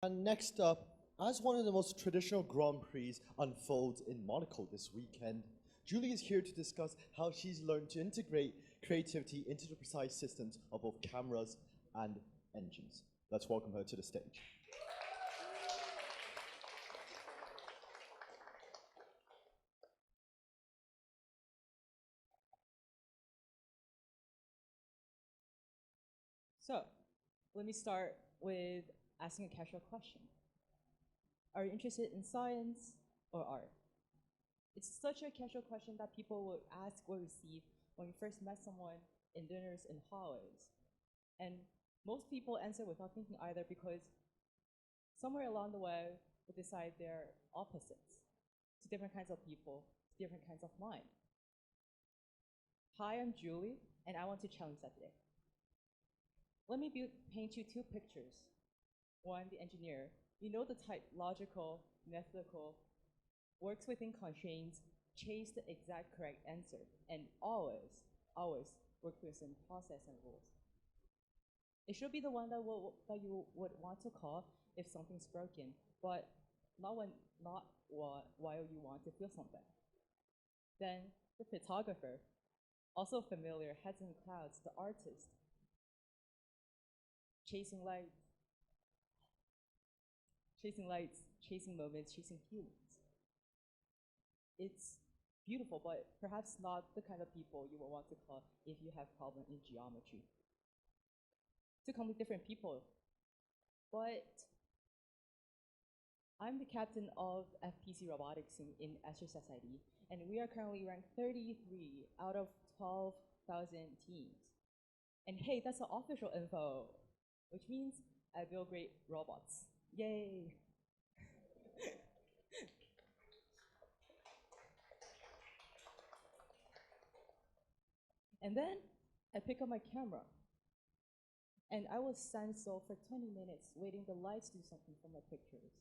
And next up, as one of the most traditional Grand Prix unfolds in Monaco this weekend, Julie is here to discuss how she's learned to integrate creativity into the precise systems of both cameras and engines. Let's welcome her to the stage. So, let me start with asking a casual question. Are you interested in science or art? It's such a casual question that people would ask or receive when you first met someone in dinners and hallways. And most people answer without thinking either because somewhere along the way we decide they're opposites to different kinds of people, to different kinds of mind. Hi, I'm Julie, and I want to challenge that today. Let me paint you two pictures. One, the engineer. You know the type logical, methodical, works within constraints, chase the exact correct answer, and always work within process and rules. It should be the one that you would want to call if something's broken, but not while you want to feel something. Then the photographer, also familiar, heads in clouds, the artist, chasing lights, chasing moments, chasing feelings. It's beautiful, but perhaps not the kind of people you will want to call if you have problem in geometry. Two completely different people, but I'm the captain of FPC Robotics in Azure Society, and we are currently ranked 33 out of 12,000 teams. And hey, that's the official info, which means I build great robots. Yay! And then I pick up my camera, and I will stand still for 20 minutes waiting the lights do something for my pictures.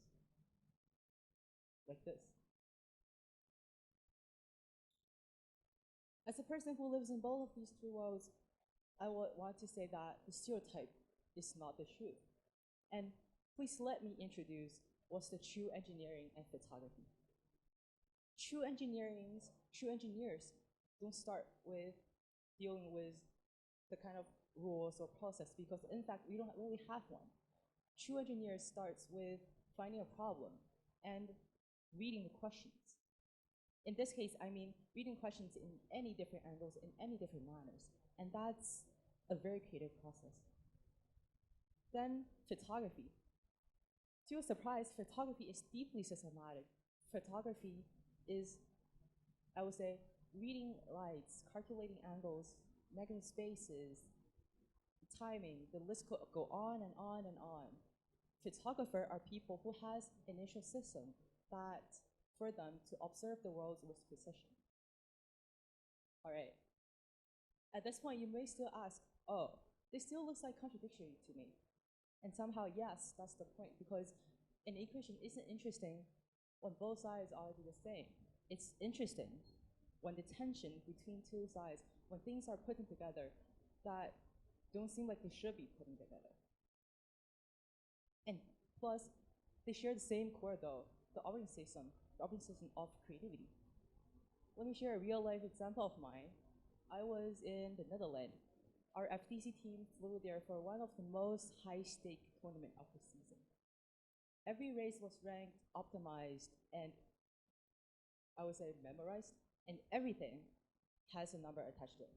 Like this. As a person who lives in both of these two worlds, I would want to say that the stereotype is not the truth. And please let me introduce what's the true engineering and photography. True engineers don't start with dealing with the kind of rules or process because in fact we don't really have one. True engineer starts with finding a problem and reading the questions. In this case, I mean reading questions in any different angles, in any different manners, and that's a very creative process. Then photography. To your surprise, photography is deeply systematic. Photography is, I would say, reading lights, calculating angles, negative spaces, timing, the list could go on and on and on. Photographer are people who has initial system that for them to observe the world with precision. All right. At this point, you may still ask, oh, this still looks like contradictory to me. And somehow, yes, that's the point, because an equation isn't interesting when both sides are the same. It's interesting when the tension between two sides, when things are put together that don't seem like they should be put together. And plus, they share the same core though, the operating system of creativity. Let me share a real life example of mine. I was in the Netherlands. Our FTC team flew there for one of the most high-stake tournament of the season. Every race was ranked, optimized, and I would say memorized, and everything has a number attached to it.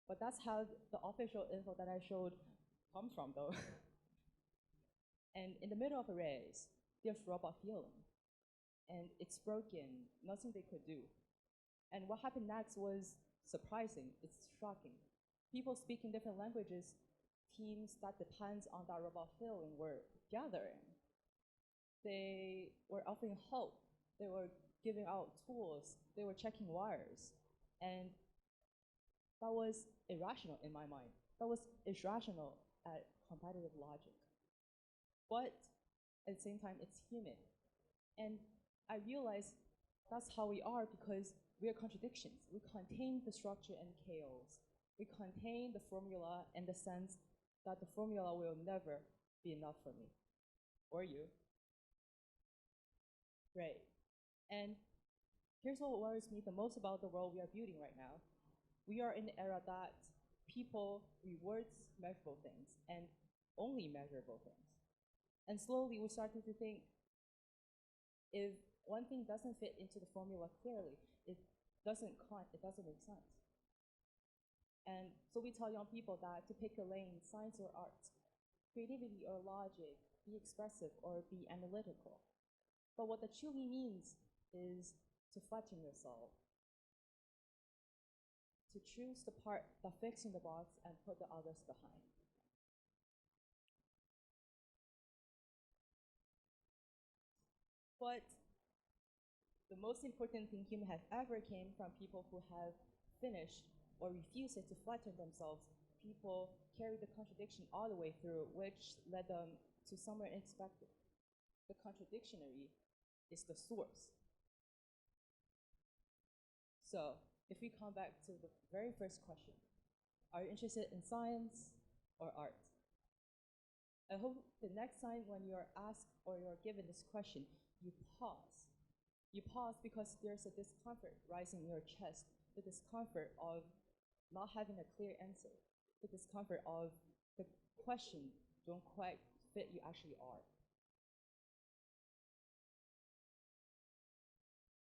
But that's how the official info that I showed come from though. And in the middle of a race, there's robot feeling, and it's broken, nothing they could do. And what happened next was surprising, it's shocking. People speaking different languages, teams that depends on that robot feeling were gathering. They were offering help, they were giving out tools, they were checking wires. And that was irrational in my mind. That was irrational at competitive logic. But at the same time, it's human. And I realized that's how we are because we are contradictions. We contain the structure and chaos. We contain the formula in the sense that the formula will never be enough for me. or you. Right. And here's what worries me the most about the world we are building right now. We are in an era that people rewards measurable things and only measurable things. And slowly we're starting to think if one thing doesn't fit into the formula clearly, it doesn't make sense. And so we tell young people that to pick a lane, science or art, creativity or logic, be expressive or be analytical. But what that truly means is to flatten yourself, to choose the part that fits in the box and put the others behind. But the most important thing human has ever came from people who have finished or refused to flatten themselves. People carry the contradiction all the way through, which led them to somewhere unexpected. The contradictionary is the source. So, if we come back to the very first question, are you interested in science or art? I hope the next time when you're asked or you're given this question, you pause. You pause because there's a discomfort rising in your chest, the discomfort of not having a clear answer, the discomfort of the question don't quite fit you actually are.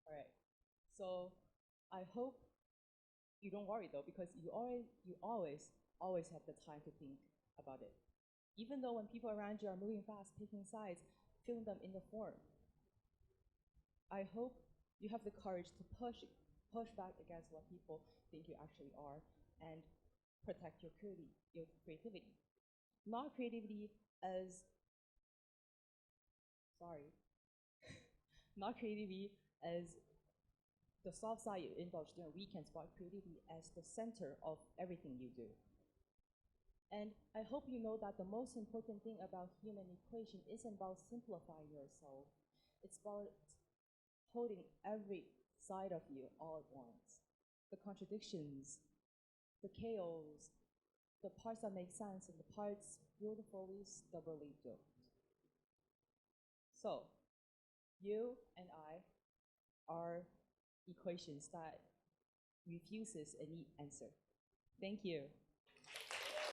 All right, so I hope you don't worry though, because you always have the time to think about it. Even though when people around you are moving fast, picking sides, feeling them in the form, I hope you have the courage to push back against what people think you actually are and protect your creativity. Not creativity as, sorry, not creativity as the soft side you indulge during weekends, but creativity as the center of everything you do. And I hope you know that the most important thing about human equation isn't about simplifying yourself. It's about holding every side of you all at once. The contradictions, the chaos, the parts that make sense, and the parts beautifully, stubbornly don't. So, you and I are equations that refuses a neat answer. Thank you.